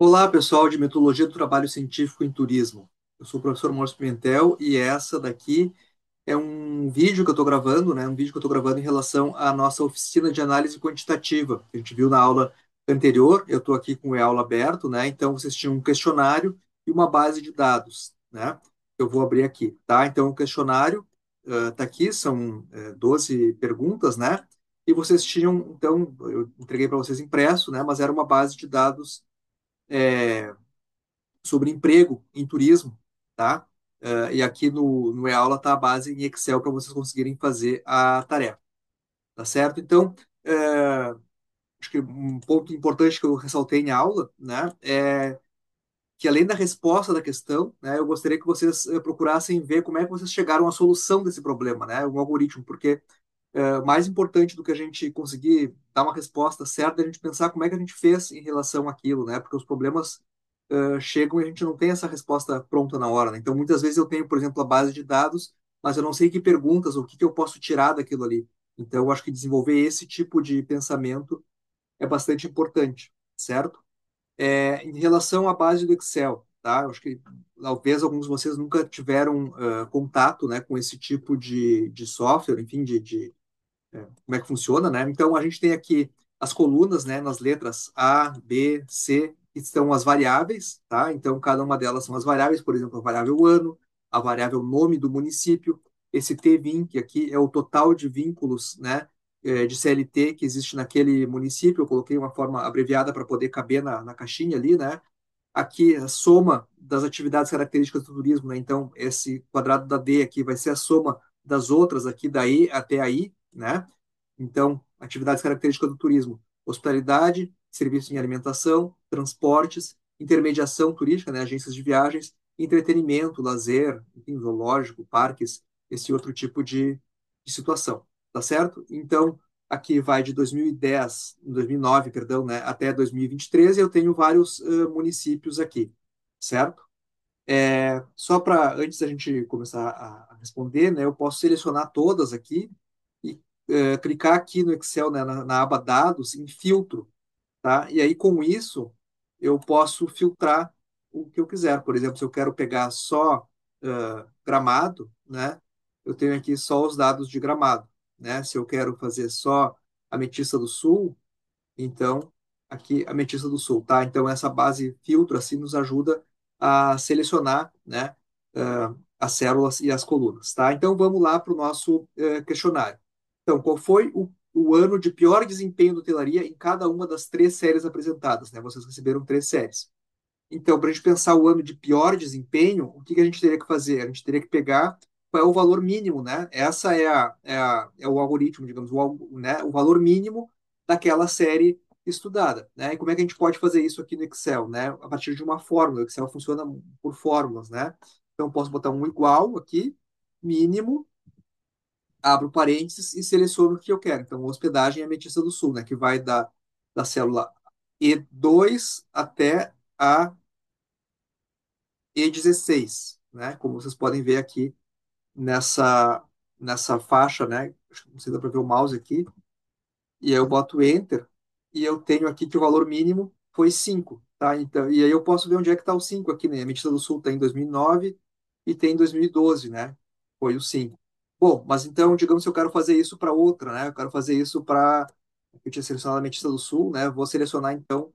Olá, pessoal de Metodologia do Trabalho Científico em Turismo. Eu sou o professor Maurício Pimentel e essa daqui é um vídeo que eu estou gravando, né? Um vídeo que eu estou gravando em relação à nossa oficina de análise quantitativa, que a gente viu na aula anterior. Eu estou aqui com o e-aula aberto, né? Então, vocês tinham um questionário e uma base de dados, né? Eu vou abrir aqui, tá? Então, o questionário está aqui, são 12 perguntas, né? E vocês tinham, então, eu entreguei para vocês impresso, né? Mas era uma base de dados sobre emprego em turismo, tá? E aqui no e-aula está a base em Excel para vocês conseguirem fazer a tarefa, tá certo? Então, acho que um ponto importante que eu ressaltei em aula, né, é que além da resposta da questão, né, eu gostaria que vocês procurassem ver como é que vocês chegaram à solução desse problema, né, um algoritmo, porque mais importante do que a gente conseguir dar uma resposta certa é a gente pensar como é que a gente fez em relação àquilo, né? Porque os problemas chegam e a gente não tem essa resposta pronta na hora, né? Então, muitas vezes eu tenho, por exemplo, a base de dados, mas eu não sei que perguntas ou o que que eu posso tirar daquilo ali. Então, eu acho que desenvolver esse tipo de pensamento é bastante importante, certo? Em relação à base do Excel, tá? Eu acho que talvez alguns de vocês nunca tiveram contato, né, com esse tipo de software, enfim, como é que funciona, né? Então a gente tem aqui as colunas, né, nas letras A, B, C, que são as variáveis, tá? Então cada uma delas são as variáveis, por exemplo, a variável ano, a variável nome do município, esse T20 que aqui é o total de vínculos, né, de CLT que existe naquele município. Eu coloquei uma forma abreviada para poder caber na caixinha ali, né? Aqui a soma das atividades características do turismo, né? Então esse quadrado da D aqui vai ser a soma das outras aqui da E até a I, né? Então, atividades características do turismo: hospitalidade, serviços em alimentação, transportes, intermediação turística, né, agências de viagens, entretenimento, lazer, enfim, zoológico, parques, esse outro tipo de situação, tá certo? Então, aqui vai de 2010, 2009, perdão, né, até 2023, e eu tenho vários municípios aqui, certo? Só para, antes da gente começar a responder, né, eu posso selecionar todas aqui e clicar aqui no Excel, né, na aba Dados, em Filtro, tá? E aí, com isso, eu posso filtrar o que eu quiser. Por exemplo, se eu quero pegar só Gramado, né, eu tenho aqui só os dados de Gramado, né? Se eu quero fazer só Ametista do Sul, então, aqui, Ametista do Sul, tá? Então, essa base filtro, assim, nos ajuda a selecionar, né, as células e as colunas, tá? Então, vamos lá para o nosso questionário. Então, qual foi o ano de pior desempenho do Hotelaria em cada uma das três séries apresentadas, né? Vocês receberam três séries. Então, para a gente pensar o ano de pior desempenho, o que que a gente teria que fazer? A gente teria que pegar qual é o valor mínimo, né? Essa é o algoritmo, digamos, né? O valor mínimo daquela série estudada, né? E como é que a gente pode fazer isso aqui no Excel, né? A partir de uma fórmula. O Excel funciona por fórmulas, né? Então, eu posso botar um igual aqui, mínimo, abro parênteses e seleciono o que eu quero. Então, hospedagem é Ametista do Sul, né? Que vai da célula E2 até a E16, né? Como vocês podem ver aqui nessa, nessa faixa, né? Não sei se dá para ver o mouse aqui. E aí eu boto Enter e eu tenho aqui que o valor mínimo foi 5, tá? Então, e aí eu posso ver onde é que está o 5 aqui, né? A Metida do Sul está em 2009 e tem em 2012, né? Foi o 5. Bom, mas então, digamos que eu quero fazer isso para outra, né? Eu quero fazer isso para... Eu tinha selecionado a Metida do Sul, né? Vou selecionar então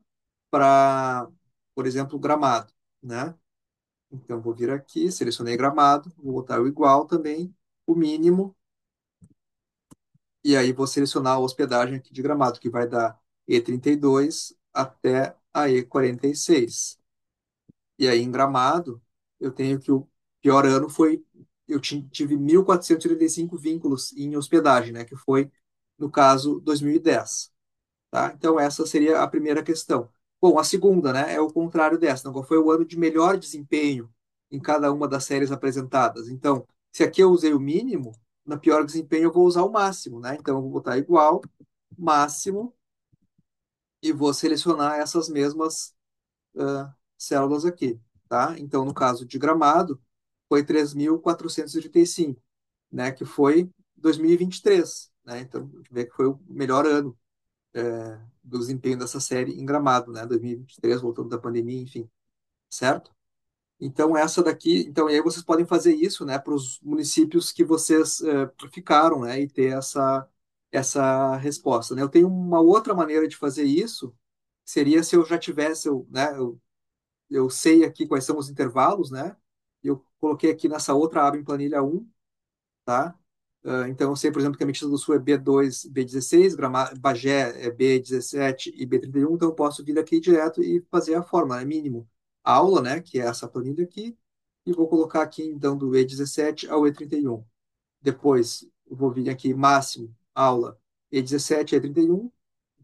para, por exemplo, Gramado, né? Então, vou vir aqui, selecionei Gramado, vou botar o igual também, o mínimo, e aí vou selecionar a hospedagem aqui de Gramado, que vai da E32 até a E46. E aí, em Gramado, eu tenho que o pior ano foi, eu tive 1.485 vínculos em hospedagem, né, que foi, no caso, 2010. Tá? Então, essa seria a primeira questão. Bom, a segunda, né, é o contrário dessa. Então, qual foi o ano de melhor desempenho em cada uma das séries apresentadas? Então, se aqui eu usei o mínimo, na pior desempenho eu vou usar o máximo, né? Então, eu vou botar igual, máximo, e vou selecionar essas mesmas células aqui, tá? Então, no caso de Gramado, foi 3.485, né? Que foi 2023, né? Então, a gente vê que foi o melhor ano do desempenho dessa série em Gramado, né? 2023, voltando da pandemia, enfim, certo? Então, essa daqui, então, e aí vocês podem fazer isso, né, para os municípios que vocês ficaram, né, e ter essa resposta, né? Eu tenho uma outra maneira de fazer isso, seria se eu já tivesse, eu sei aqui quais são os intervalos, né? Eu coloquei aqui nessa outra aba em planilha um, tá? Então, eu sei, por exemplo, que a Metida do Sul é B2, B16, Bagé é B17 e B31, então eu posso vir aqui direto e fazer a fórmula, né? Mínimo aula, né? Que é essa planilha aqui, e vou colocar aqui, então, do E17 ao E31. Depois, eu vou vir aqui, máximo aula, E17 a E31,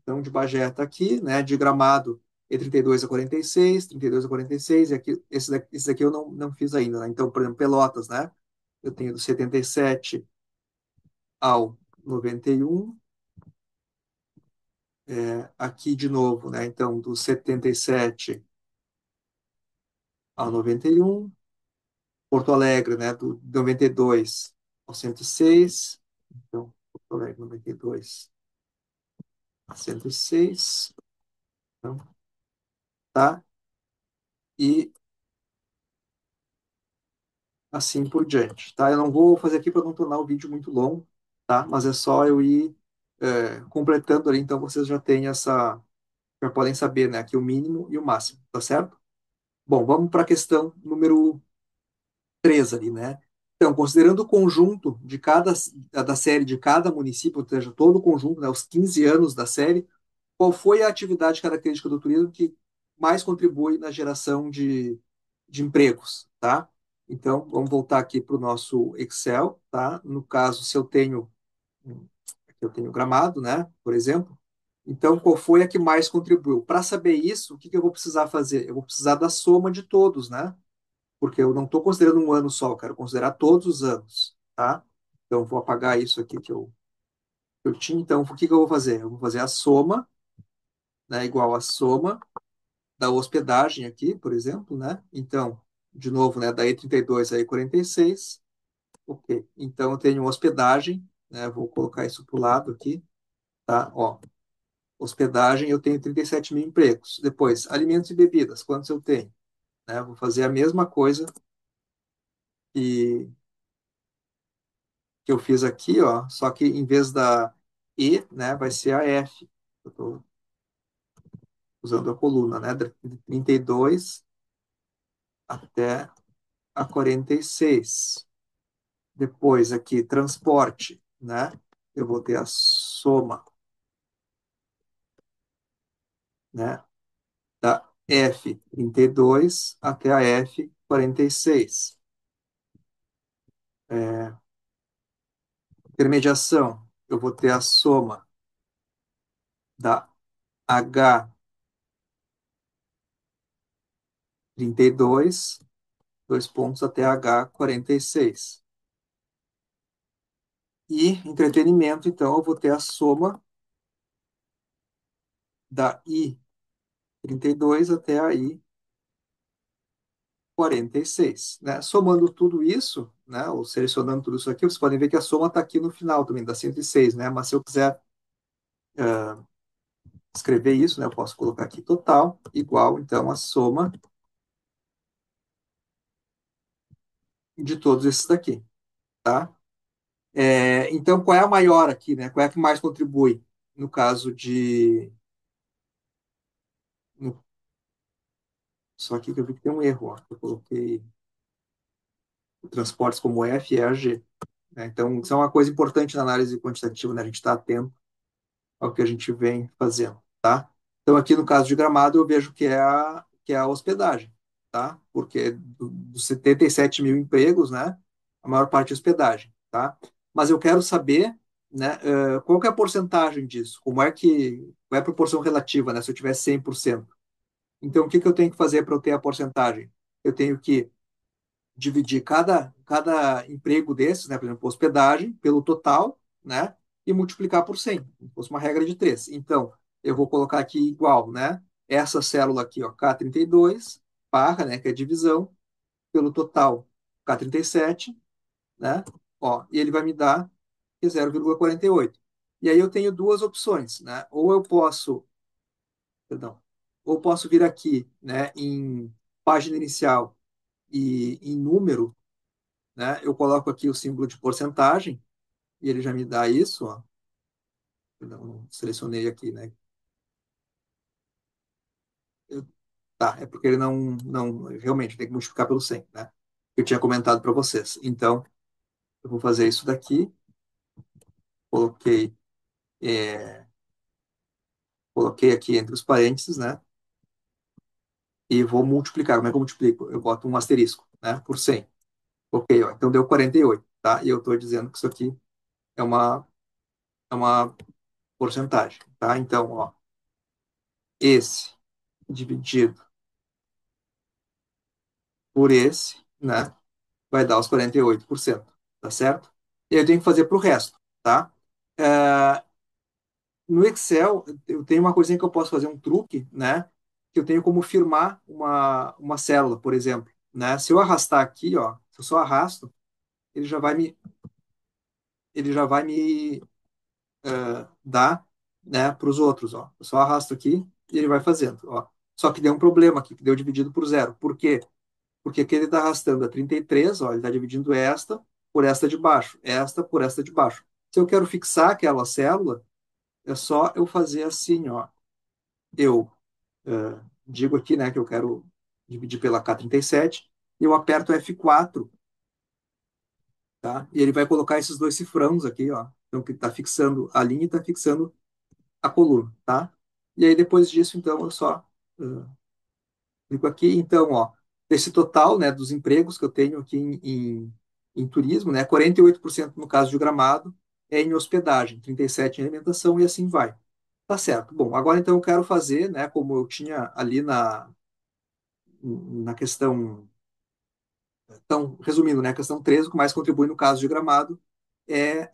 então, de Bagé está aqui, né? De Gramado, E32 a 46, 32 a 46, e aqui, esse daqui eu não fiz ainda, né? Então, por exemplo, Pelotas, né? Eu tenho do 77 ao 91, aqui de novo, né? Então, do 77 ao 91, Porto Alegre, né? Do 92 ao 106, então, Porto Alegre 92 a 106, então, tá? E assim por diante, tá? Eu não vou fazer aqui para não tornar o vídeo muito longo, tá? Mas é só eu ir completando ali, então vocês já têm já podem saber, né? Aqui o mínimo e o máximo, tá certo? Bom, vamos para a questão número 3 ali, né? Então, considerando o conjunto da série de cada município, ou seja, todo o conjunto, né, os 15 anos da série, qual foi a atividade característica do turismo que mais contribui na geração de empregos, tá? Então, vamos voltar aqui para o nosso Excel, tá? No caso, se eu tenho Gramado, né, por exemplo, então, qual foi a que mais contribuiu? Para saber isso, o que que eu vou precisar fazer? Eu vou precisar da soma de todos, né? Porque eu não estou considerando um ano só, eu quero considerar todos os anos, tá? Então, vou apagar isso aqui que eu tinha. Então, o que que eu vou fazer? Eu vou fazer a soma, né, igual a soma da hospedagem aqui, por exemplo, né? Então, de novo, né, daí 32 aí 46. Ok. Então, eu tenho hospedagem, né? Vou colocar isso para o lado aqui, tá? Ó, hospedagem, eu tenho 37 mil empregos. Depois, alimentos e bebidas, quantos eu tenho? Né? Vou fazer a mesma coisa que que eu fiz aqui, ó, só que em vez da E, né, vai ser a F. Eu estou usando a coluna, né, de 32 até a 46. Depois aqui, transporte, né, eu vou ter a soma, né, da F 32 até a F 46. É, intermediação, eu vou ter a soma da H 32, dois pontos até H 46. E entretenimento, então, eu vou ter a soma da I 32 até a I 46, né? Somando tudo isso, né, ou selecionando tudo isso aqui, vocês podem ver que a soma está aqui no final também, da 106, né? Mas se eu quiser escrever isso, né, eu posso colocar aqui total, igual, então, a soma de todos esses daqui, tá? Então, qual é a maior aqui, né? Qual é a que mais contribui? No caso de... no- Só aqui que eu vi que tem um erro, ó. Eu coloquei transportes como F e a G. Né? Então, isso é uma coisa importante na análise quantitativa, né? A gente está atento ao que a gente vem fazendo, tá? Então, aqui no caso de Gramado, eu vejo que é a hospedagem, tá? Porque dos 77 mil empregos, né? A maior parte é hospedagem, tá? Mas eu quero saber, né? Qual que é a porcentagem disso? Qual é a proporção relativa, né? Se eu tivesse 100%. Então, o que que eu tenho que fazer para eu ter a porcentagem? Eu tenho que dividir cada emprego desses, né, por exemplo, hospedagem, pelo total, né, e multiplicar por 100, como fosse uma regra de 3. Então, eu vou colocar aqui igual, né, essa célula aqui, ó, K32, barra, né, que é divisão, pelo total, K37, né, ó, e ele vai me dar 0,48. E aí eu tenho duas opções, né? Ou eu posso, perdão, ou posso vir aqui, né, em página inicial e em número, né? Eu coloco aqui o símbolo de porcentagem e ele já me dá isso, ó. Perdão, não selecionei aqui, né? Eu- tá, é porque ele não, realmente tem que multiplicar pelo 100, né? Eu tinha comentado para vocês. Então, eu vou fazer isso daqui, coloquei, é, coloquei aqui entre os parênteses, né? E vou multiplicar. Como é que eu multiplico? Eu boto um asterisco, né? Por 100. Ok, ó, então deu 48, tá? E eu estou dizendo que isso aqui é uma porcentagem, tá? Então, ó, esse dividido por esse, né? Vai dar os 48%, tá certo? E aí eu tenho que fazer para o resto, tá? É, no Excel, eu tenho uma coisinha que eu posso fazer um truque, né? Que eu tenho como firmar uma célula, por exemplo, né? Se eu arrastar aqui, ó, se eu só arrasto, ele já vai me, ele já vai me dar, né, para os outros, ó. Eu só arrasto aqui e ele vai fazendo, ó. Só que deu um problema aqui, que deu dividido por zero. Por quê? Porque aqui ele está arrastando a 33, ó, ele está dividindo esta por esta de baixo, esta por esta de baixo. Se eu quero fixar aquela célula, é só eu fazer assim, ó. Eu digo aqui, né, que eu quero dividir pela K37, e eu aperto F4, tá? E ele vai colocar esses dois cifrãos aqui, ó. Então, que está fixando a linha e está fixando a coluna, tá? E aí, depois disso, então, eu só uh, clico aqui. Então, ó, desse total, né, dos empregos que eu tenho aqui em turismo, né, 48% no caso de Gramado é em hospedagem, 37% em alimentação e assim vai. Tá certo. Bom, agora então eu quero fazer, né, como eu tinha ali na questão. Então, resumindo, né, a questão 13, o que mais contribui no caso de Gramado é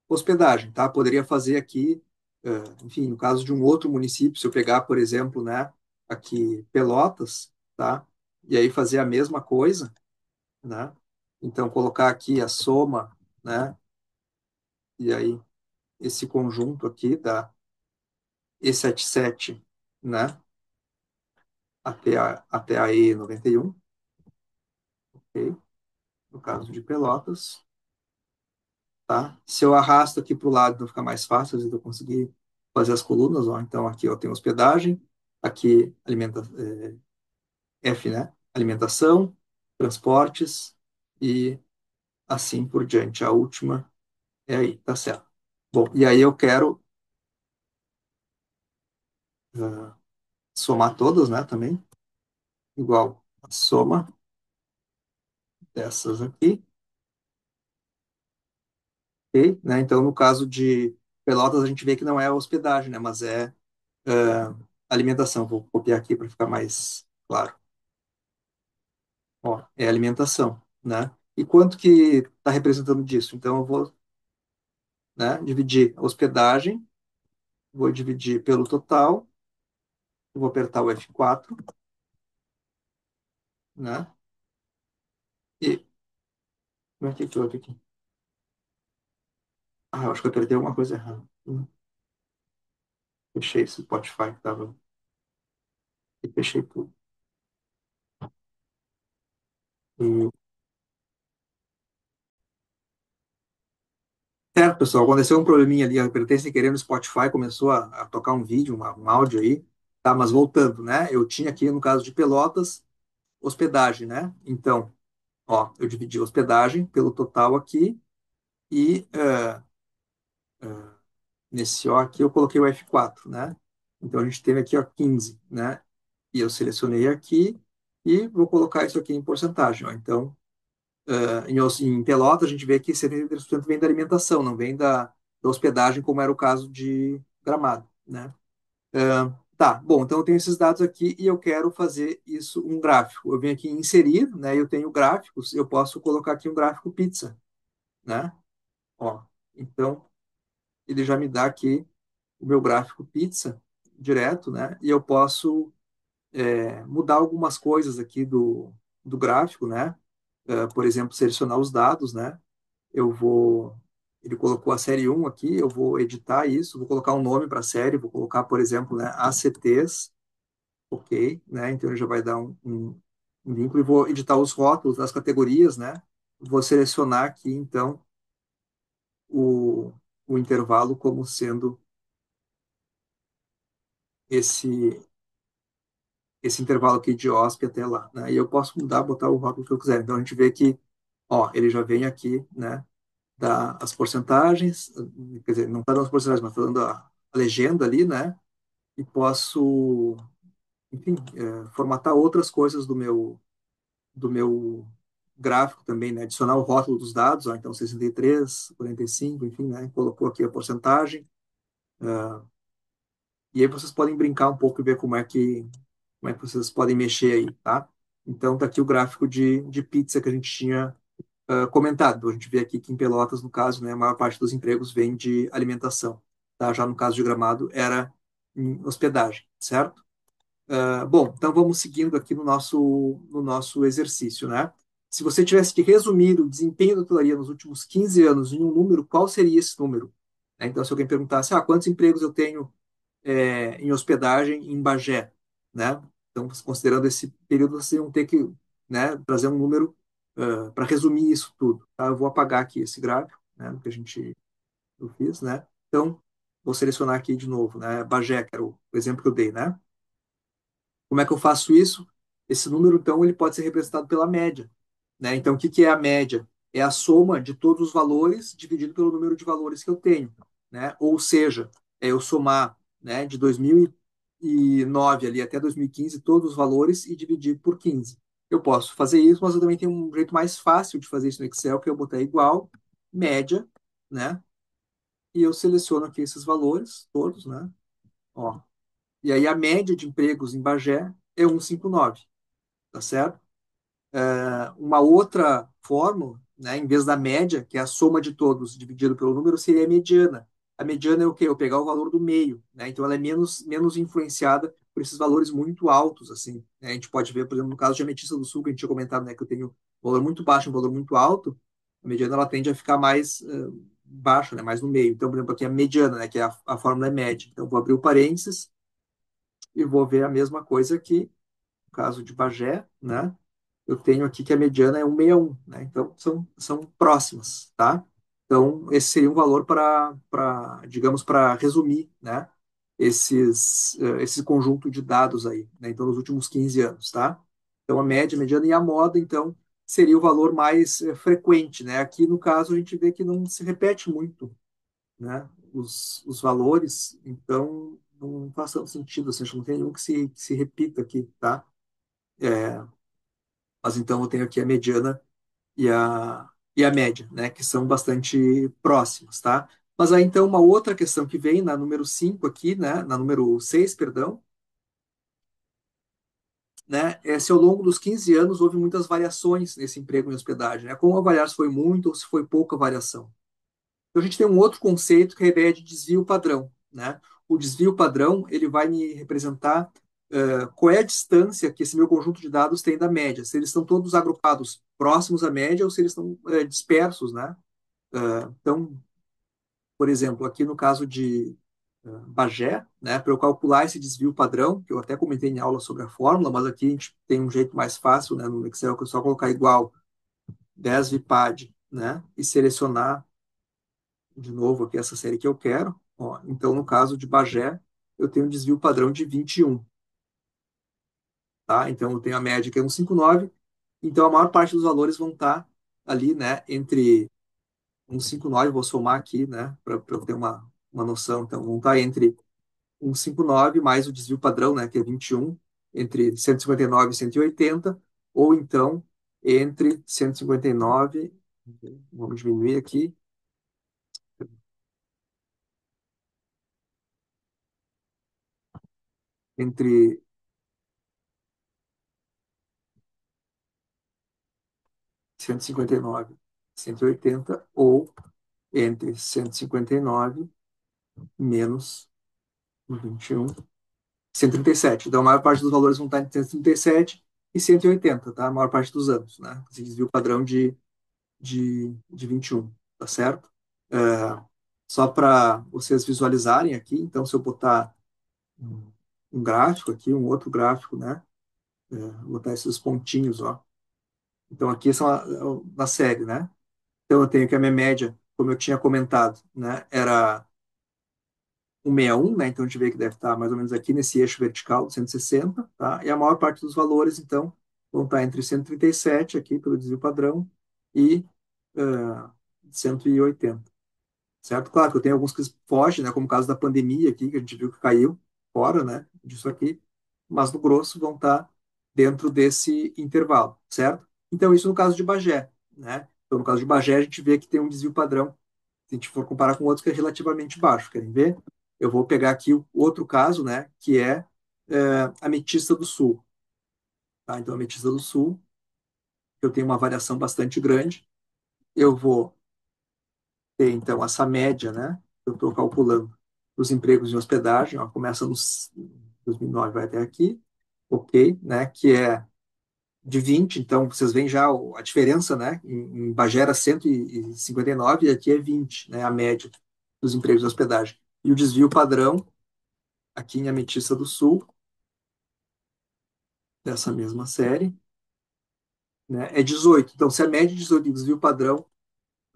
hospedagem, tá? Poderia fazer aqui, enfim, no caso de um outro município, se eu pegar, por exemplo, né, aqui Pelotas, tá? E aí fazer a mesma coisa, né? Então, colocar aqui a soma, né? E aí esse conjunto aqui dá E77, né? Até a E91, ok? No caso de Pelotas. Tá? Se eu arrasto aqui para o lado, então fica mais fácil, às vezes eu conseguir fazer as colunas, ó. Então aqui eu tenho hospedagem, aqui F, né? Alimentação, transportes e assim por diante. A última é aí, tá certo. Bom, e aí eu quero ah, somar todas, né? Também, igual a soma dessas aqui, ok? Né? Então, no caso de Pelotas, a gente vê que não é hospedagem, né? Mas é alimentação. Vou copiar aqui para ficar mais claro. Ó, é alimentação, né? E quanto que está representando disso? Então, eu vou, né, dividir a hospedagem, vou dividir pelo total, eu vou apertar o F4, né? E como é que eu aqui? Ah, eu acho que eu apertei alguma coisa errada. Fechei esse Spotify que estava e fechei tudo. E, certo, pessoal, aconteceu um probleminha ali, eu apertei sem querer no Spotify, começou a tocar um vídeo, um áudio aí, tá? Mas voltando, né? Eu tinha aqui, no caso de Pelotas, hospedagem, né? Então, ó, eu dividi a hospedagem pelo total aqui e nesse O aqui eu coloquei o F4, né? Então a gente teve aqui, ó, 15, né? E eu selecionei aqui e vou colocar isso aqui em porcentagem, ó. Então, em Pelotas a gente vê que 73% vem da alimentação, não vem da hospedagem, como era o caso de Gramado, né? Tá, bom, então eu tenho esses dados aqui e eu quero fazer isso um gráfico. Eu venho aqui em inserir, né? Eu tenho gráficos, eu posso colocar aqui um gráfico pizza, né? Ó, então ele já me dá aqui o meu gráfico pizza direto, né? E eu posso mudar algumas coisas aqui do gráfico, né? Por exemplo, selecionar os dados, né? Eu vou ele colocou a série um aqui, eu vou editar isso, vou colocar um nome para a série, vou colocar, por exemplo, né, ACTs, ok, né? Então ele já vai dar um vínculo e vou editar os rótulos das categorias, né? Vou selecionar aqui, então, o, o intervalo como sendo esse esse intervalo aqui de OSP até lá, né? E eu posso mudar, botar o rótulo que eu quiser. Então a gente vê que, ó, ele já vem aqui, né? Dá as porcentagens, quer dizer, não está dando as porcentagens, mas está dando a legenda ali, né? E posso, enfim, formatar outras coisas do meu gráfico também, né? Adicionar o rótulo dos dados, ó, então 63, 45, enfim, né? Colocou aqui a porcentagem. E aí vocês podem brincar um pouco e ver como é que vocês podem mexer aí, tá? Então tá aqui o gráfico de pizza que a gente tinha comentado. A gente vê aqui que em Pelotas, no caso, né, a maior parte dos empregos vem de alimentação, tá? Já no caso de Gramado era em hospedagem, certo? Bom, então vamos seguindo aqui no nosso exercício, né? Se você tivesse que resumir o desempenho da hotelaria nos últimos 15 anos em um número, qual seria esse número? Então, se alguém perguntasse, quantos empregos eu tenho em hospedagem em Bagé, né? Então, considerando esse período, vocês vão ter que, né, trazer um número para resumir isso tudo, tá? Eu vou apagar aqui esse gráfico, né, que eu fiz, né? Então, vou selecionar aqui de novo, né? Bagé, que era o exemplo que eu dei, né? Como é que eu faço isso? Esse número, então, ele pode ser representado pela média, né? Então, o que que é a média? É a soma de todos os valores dividido pelo número de valores que eu tenho, né? Ou seja, é eu somar, né, de 2009 ali até 2015 todos os valores e dividir por 15. Eu posso fazer isso, mas eu também tenho um jeito mais fácil de fazer isso no Excel, que é eu botar igual, média, né? E eu seleciono aqui esses valores todos, né? Ó. E aí a média de empregos em Bagé é 159, tá certo? Uma outra fórmula, né, em vez da média, que é a soma de todos dividido pelo número, seria a mediana. A mediana é o quê? Eu pegar o valor do meio, né? Então ela é menos influenciada por esses valores muito altos, assim, né? A gente pode ver, por exemplo, no caso de Ametista do Sul, que a gente tinha comentado, né, que eu tenho um valor muito baixo e um valor muito alto, a mediana ela tende a ficar mais baixa, né, mais no meio. Então, por exemplo, aqui a mediana, né, que é a fórmula é média. Então, eu vou abrir o parênteses e vou ver a mesma coisa aqui, no caso de Bagé, né? Eu tenho aqui que a mediana é 161, né? Então, são próximas, tá? Então, esse seria um valor digamos, para resumir, né? Esse conjunto de dados aí, né? Então, nos últimos 15 anos, tá? Então, a média, a mediana e a moda, então, seria o valor mais frequente, né? Aqui, no caso, a gente vê que não se repete muito, né? Os valores, então, não faz tanto sentido, assim, acho que não tem nenhum que se repita aqui, tá? Mas, então, eu tenho aqui a mediana e a média, né, que são bastante próximas, tá? Mas aí então uma outra questão que vem na número 5 aqui, né, na número 6, perdão, né, é se ao longo dos 15 anos houve muitas variações nesse emprego em hospedagem, né? Como avaliar se foi muito ou se foi pouca variação. Então a gente tem um outro conceito que é a ideia de desvio padrão, né? O desvio padrão, ele vai me representar qual é a distância que esse meu conjunto de dados tem da média, se eles estão todos agrupados próximos à média ou se eles estão dispersos, né? Então, por exemplo, aqui no caso de Bagé, né, para eu calcular esse desvio padrão, que eu até comentei em aula sobre a fórmula, mas aqui a gente tem um jeito mais fácil, né, no Excel, que é só colocar igual 10 VPAD, né, e selecionar de novo aqui essa série que eu quero. Ó, então, no caso de Bagé, eu tenho um desvio padrão de 21, tá? Então, eu tenho a média que é 159, então a maior parte dos valores vão estar ali, né, entre 159, vou somar aqui, né, para eu ter uma noção. Então, vão estar entre 159 mais o desvio padrão, né, que é 21, entre 159 e 180, ou então entre 159, vamos diminuir aqui, entre 159 e 180, ou entre 159 menos o 21, 137. Então, a maior parte dos valores vão estar entre 137 e 180, tá? A maior parte dos anos, né? Esse desvio padrão de 21, tá certo? Só para vocês visualizarem aqui, então, se eu botar um um gráfico aqui, um outro gráfico, né? Vou botar esses pontinhos, ó. Então, aqui são na série, né? Então, eu tenho que a minha média, como eu tinha comentado, né? Era 161, né? Então, a gente vê que deve estar mais ou menos aqui nesse eixo vertical, 160, tá? E a maior parte dos valores, então, vão estar entre 137 aqui, pelo desvio padrão, e 180. Certo? Claro que eu tenho alguns que fogem, né, como o caso da pandemia aqui, que a gente viu que caiu fora, né, disso aqui, mas no grosso vão estar dentro desse intervalo, certo? Então, isso no caso de Bagé, né? Então, no caso de Bagé, a gente vê que tem um desvio padrão, se a gente for comparar com outros, que é relativamente baixo. Querem ver? Eu vou pegar aqui o outro caso, né, que é a Ametista do Sul, tá? Então, a Ametista do Sul, eu tenho uma variação bastante grande, eu vou ter, então, essa média, né? Eu estou calculando os empregos em hospedagem, ó, começa no 2009, vai até aqui, ok, né? Que é de 20, então vocês veem já a diferença, né? Em Bagé era 159 e aqui é 20, né? A média dos empregos em hospedagem. E o desvio padrão, aqui em Ametista do Sul, dessa mesma série, né? É 18. Então, se a média é 18 e o desvio padrão,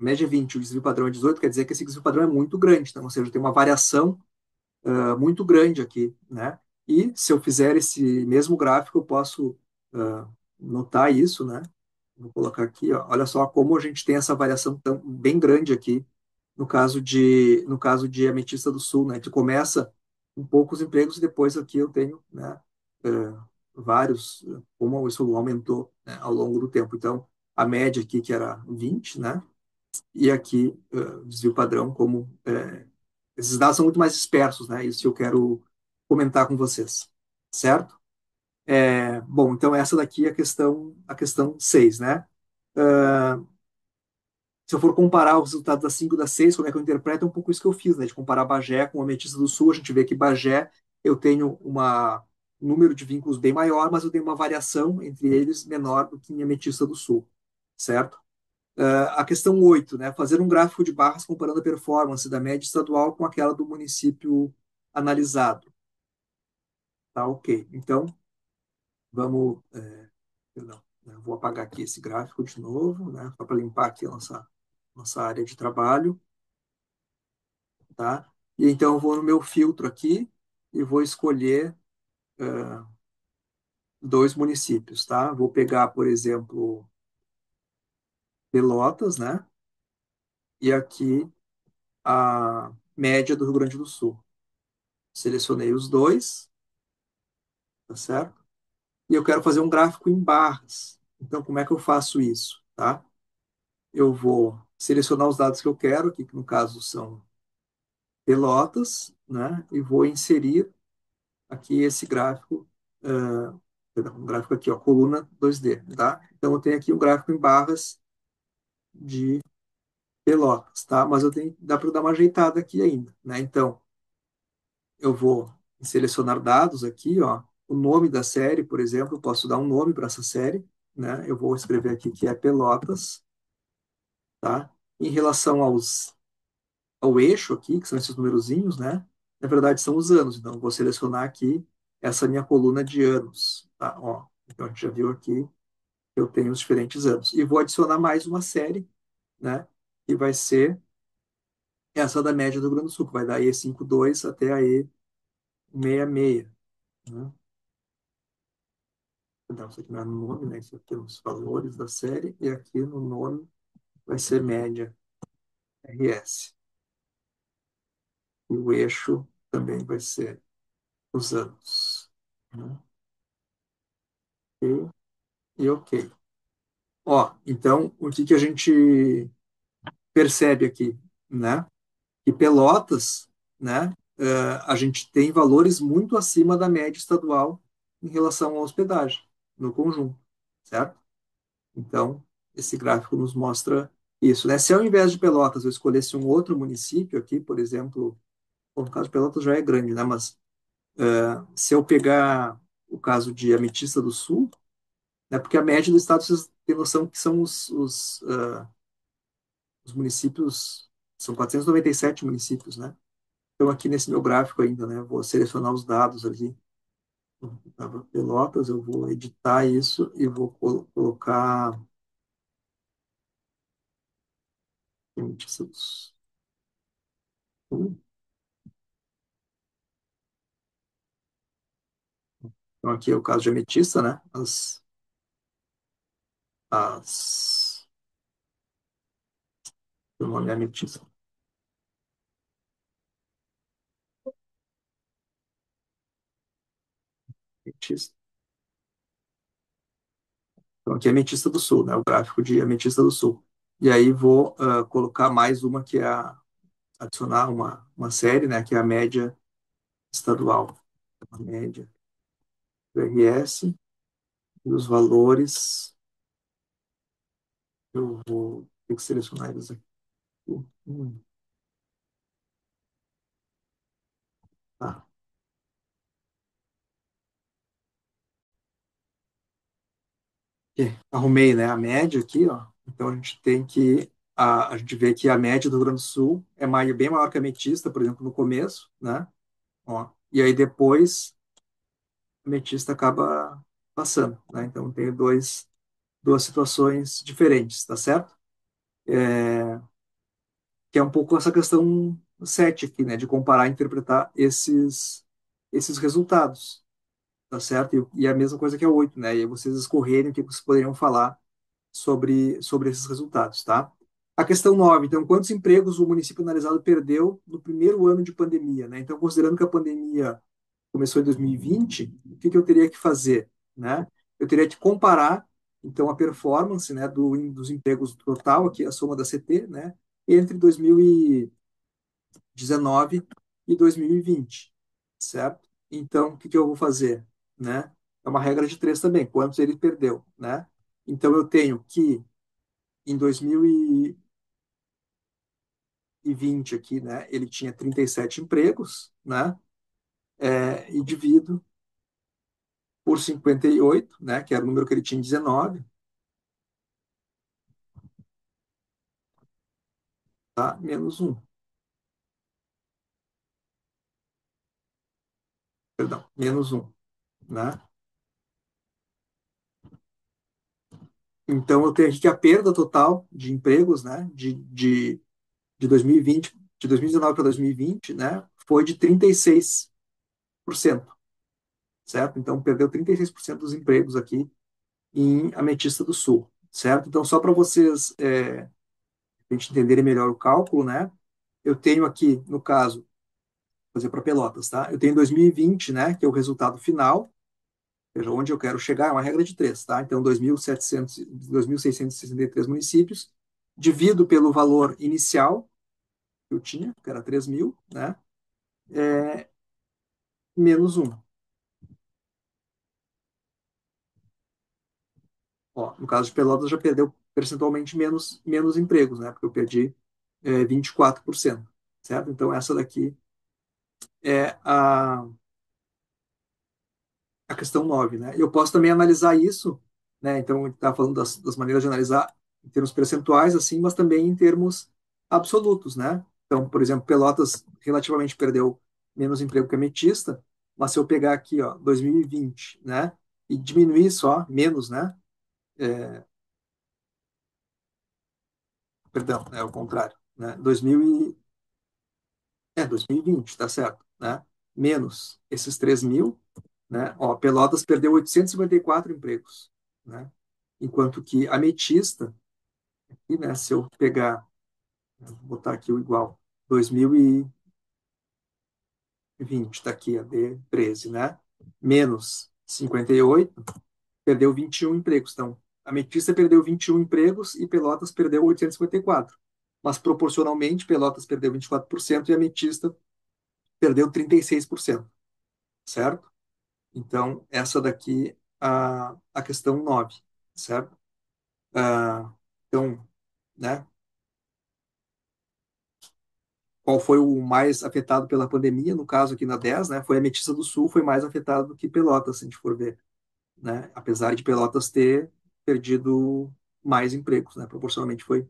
a média é 20, o desvio padrão é 18, quer dizer que esse desvio padrão é muito grande, então, ou seja, tem uma variação muito grande aqui, né? E se eu fizer esse mesmo gráfico, eu posso notar isso, né? Vou colocar aqui, ó. Olha só como a gente tem essa variação bem grande aqui no caso de Ametista do Sul, né? Que começa com poucos empregos e depois aqui eu tenho, né? Vários, como isso aumentou, né, ao longo do tempo. Então, a média aqui que era 20, né? E aqui desvio padrão como esses dados são muito mais dispersos, né? Isso que eu quero comentar com vocês, certo? Bom, então essa daqui é a questão 6, né? Se eu for comparar os resultados da 5 e da 6, como é que eu interpreto? É um pouco isso que eu fiz, né? De comparar Bagé com a Ametista do Sul, a gente vê que Bagé eu tenho um número de vínculos bem maior, mas eu tenho uma variação entre eles menor do que em Ametista do Sul, certo? A questão 8, né? Fazer um gráfico de barras comparando a performance da média estadual com aquela do município analisado. Tá, ok. Então, vamos. Perdão, né? Vou apagar aqui esse gráfico de novo, né? Só para limpar aqui a nossa área de trabalho, tá? E então eu vou no meu filtro aqui e vou escolher dois municípios, tá? Vou pegar, por exemplo, Pelotas, né? E aqui a média do Rio Grande do Sul. Selecionei os dois, tá certo? E eu quero fazer um gráfico em barras. Então, como é que eu faço isso, tá? Eu vou selecionar os dados que eu quero, que no caso são Pelotas, né? E vou inserir aqui esse gráfico, perdão, um gráfico aqui, ó, coluna 2D, tá? Então, eu tenho aqui um gráfico em barras de Pelotas, tá? Mas dá para dar uma ajeitada aqui ainda, né? Então, eu vou selecionar dados aqui, ó, o nome da série, por exemplo, eu posso dar um nome para essa série, né? Eu vou escrever aqui que é Pelotas, tá? Em relação ao eixo aqui, que são esses numerozinhos, né? Na verdade, são os anos. Então, eu vou selecionar aqui essa minha coluna de anos, tá? Ó, então, a gente já viu aqui que eu tenho os diferentes anos. E vou adicionar mais uma série, né? Que vai ser essa da média do Rio Grande do Sul, que vai da E52 até a E66, né? Então, isso aqui não é no nome, né? Isso aqui é os valores da série. E aqui no nome vai ser média RS. E o eixo também vai ser os anos, né? Ok. E ok. Ó, então, o que que a gente percebe aqui, né? Que Pelotas, né? A gente tem valores muito acima da média estadual em relação à hospedagem no conjunto, certo? Então, esse gráfico nos mostra isso, né? Se ao invés de Pelotas eu escolhesse um outro município aqui, por exemplo, bom, no caso de Pelotas já é grande, né? Mas se eu pegar o caso de Ametista do Sul, né? Porque a média do estado, vocês têm noção que são os municípios. São 497 municípios, né? Então, aqui nesse meu gráfico ainda, né? Vou selecionar os dados ali. Tava Pelotas, eu vou editar isso e vou colocar Ametista do Sul. Então, aqui é o caso de Ametista, né? As, o nome é Ametista. Ametista. Então, aqui é Ametista do Sul, né? O gráfico de Ametista do Sul. E aí vou colocar mais uma que é adicionar uma série, né? Que é a média estadual. A média do RS e os valores. Eu vou ter que selecionar eles aqui. Hum, tá. Arrumei, né, a média aqui, ó. Então a gente tem que a gente vê que a média do Rio Grande do Sul é bem maior que a Ametista, por exemplo, no começo, né? Ó, e aí depois a Ametista acaba passando, né? Então tem duas situações diferentes, tá certo? Que é um pouco essa questão 7 aqui, né, de comparar e interpretar esses resultados, tá certo? E a mesma coisa que a 8, né? E aí vocês escorrerem o que vocês poderiam falar sobre esses resultados, tá? A questão 9, então, quantos empregos o município analisado perdeu no primeiro ano de pandemia, né? Então, considerando que a pandemia começou em 2020, o que que eu teria que fazer, né? Eu teria que comparar, então, a performance, né, dos empregos total, aqui a soma da CT, né, entre 2019 e 2020, certo? Então, o que que eu vou fazer, né? É uma regra de três também, quantos ele perdeu, né? Então, eu tenho que em 2020 aqui, né, ele tinha 37 empregos, né, e divido por 58, né, que era o número que ele tinha em 19, tá, menos um, perdão, menos um, né. Então, eu tenho aqui que a perda total de empregos, né, de 2020, de 2019 para 2020, né, foi de 36%, certo? Então, perdeu 36% dos empregos aqui em Ametista do Sul, certo? Então, só para vocês a gente entenderem melhor o cálculo, né? Eu tenho aqui, no caso, vou fazer para Pelotas, tá? Eu tenho 2020, né? Que é o resultado final, ou seja, onde eu quero chegar, é uma regra de três, tá? Então, 2.663 municípios, divido pelo valor inicial que eu tinha, que era 3.000, né? Menos um. Ó, no caso de Pelotas, já perdeu percentualmente menos empregos, né? Porque eu perdi 24%, certo? Então, essa daqui é a questão 9, né? Eu posso também analisar isso, né? Então, a gente está falando das maneiras de analisar em termos percentuais, assim, mas também em termos absolutos, né? Então, por exemplo, Pelotas relativamente perdeu menos emprego que Ametista, mas se eu pegar aqui, ó, 2020, né? E diminuir só, menos, né? Perdão, é o contrário, né? 2020, tá certo, né? Menos esses 3.000, né? Ó, Pelotas perdeu 854 empregos, né? Enquanto que Ametista, e, né, se eu pegar, vou botar aqui o igual, 2020, está aqui a D13, né? Menos 58, perdeu 21 empregos. Então, Ametista perdeu 21 empregos e Pelotas perdeu 854. Mas proporcionalmente, Pelotas perdeu 24% e Ametista perdeu 36%, certo? Então, essa daqui a questão 9, certo? Então, né, qual foi o mais afetado pela pandemia? No caso aqui na 10, né, foi a Ametista do Sul, foi mais afetado do que Pelotas, se a gente for ver, né? Apesar de Pelotas ter perdido mais empregos, né? Proporcionalmente foi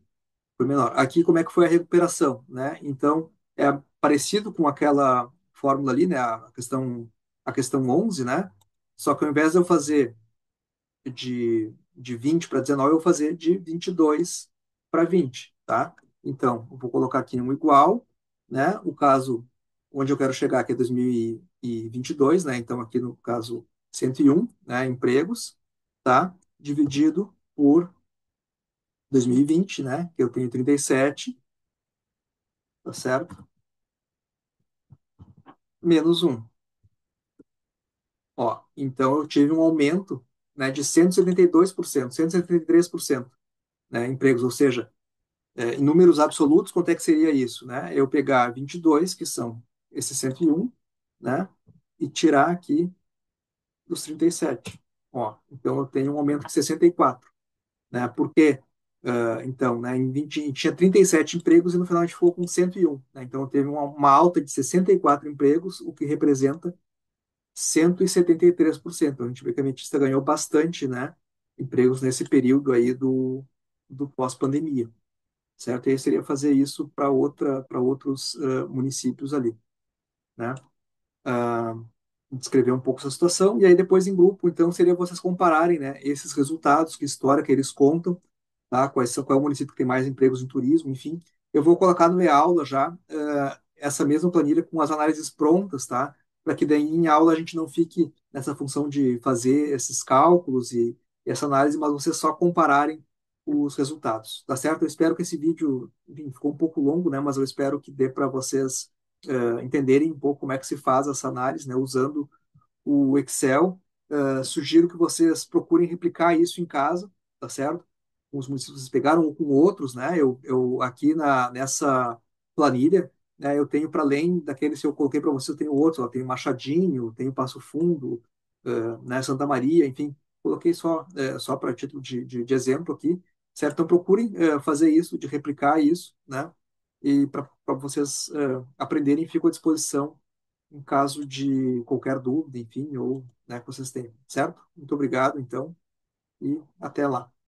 foi menor. Aqui, como é que foi a recuperação, né? Então, é parecido com aquela fórmula ali, né? A questão 11, né? Só que ao invés de eu fazer de 20 para 19, eu vou fazer de 22 para 20, tá? Então, eu vou colocar aqui um igual, né? O caso onde eu quero chegar aqui é 2022, né? Então, aqui no caso 101, né? Empregos, tá? Dividido por 2020, né? Que eu tenho 37, tá certo? Menos um. Ó, então eu tive um aumento, né, de 172%, 173%, né, empregos, ou seja, em números absolutos, quanto é que seria isso, né? Eu pegar 22, que são esses 101, né? E tirar aqui os 37. Ó, então eu tenho um aumento de 64, né? Porque, então, né, em 20, tinha 37 empregos e no final a gente ficou com 101, né? Então teve uma alta de 64 empregos, o que representa 173%. A gente vê que a Metista ganhou bastante, né? Empregos nesse período aí do pós-pandemia, certo? E aí seria fazer isso para outros municípios ali, né? Uh, descrever um pouco essa situação e aí depois em grupo, então seria vocês compararem, né? Esses resultados, que história que eles contam, tá? Qual é o município que tem mais empregos em turismo, enfim. Eu vou colocar no e-aula já essa mesma planilha com as análises prontas, tá? Para que daí em aula a gente não fique nessa função de fazer esses cálculos e essa análise, mas vocês só compararem os resultados, tá certo? Eu espero que esse vídeo, enfim, ficou um pouco longo, né? Mas eu espero que dê para vocês entenderem um pouco como é que se faz essa análise, né? Usando o Excel. Sugiro que vocês procurem replicar isso em casa, tá certo? Com os municípios que vocês pegaram ou com outros, né? Eu aqui nessa planilha, né, eu tenho para além daqueles que eu coloquei para vocês, eu tenho outros, ó, tenho Machadinho, tenho Passo Fundo, né, Santa Maria, enfim, coloquei só para título de exemplo aqui, certo? Então procurem fazer isso, de replicar isso, né? E para vocês aprenderem, fico à disposição em caso de qualquer dúvida, enfim, ou né, que vocês tenham, certo? Muito obrigado, então, e até lá.